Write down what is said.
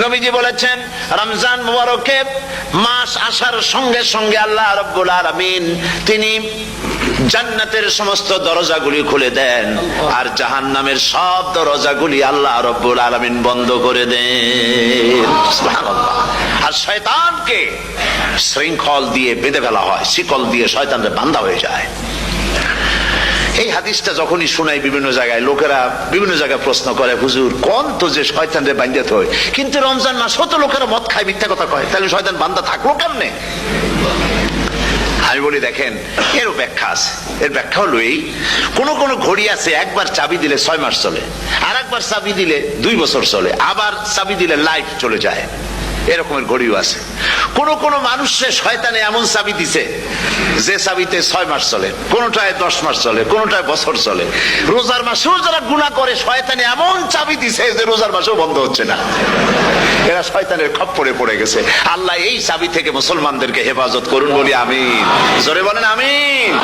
নবীজি বলেছেন রমজান মুবারকে মাস আসার সঙ্গে সঙ্গে আল্লাহ রাব্বুল আলামিন তিনি জান্নাতের সমস্ত দরজাগুলি খুলে দেন আর জাহান্নামের সব দরজাগুলি আল্লাহ রাব্বুল আলামিন বন্ধ করে দেন। সুবহানাল্লাহ। আর শয়তানকে শৃঙ্খল দিয়ে বেঁধে ফেলা হয়, শিকল দিয়ে শয়তানরা বাঁধা হয়ে যায়। এই হাদিসটা যখনই শোনাই বিভিন্ন জায়গায় লোকেরা বিভিন্ন জায়গায় প্রশ্ন করে, হুজুর কোন তো যে শয়তানরে বাঁধতে হয়, কিন্তু রমজান মাস তো লোকেরা মদ খায়, মিথ্যা কথা কয়, তাহলে শয়তান বান্ধা থাকলো কেমনে? আমি বলি দেখেন, এরও ব্যাখ্যা আছে। এর ব্যাখ্যা হলো এই, কোন কোন ঘড়ি আছে একবার চাবি দিলে 6 মাস চলে, আর একবার চাবি দিলে 2 বছর চলে, আবার চাবি দিলে লাইফ চলে যায়, এরকমের ঘড়িও আছে। কোন কোন মানুষের শয়তানে এমন চাবি দিছে যে চাবিতে 6 মাস চলে, কোনটায় 10 মাস চলে, কোনটায় বছর চলে। রোজার মাসেও যারা গুনাহ করে শয়তানে এমন চাবি দিছে যে রোজার মাসেও বন্ধ হচ্ছে না। এরা শয়তানের খপ্পরে পড়ে গেছে। আল্লাহ এই চাবি থেকে মুসলমানদেরকে হেফাজত করুন বলি আমিন। জোরে বলেন আমিন।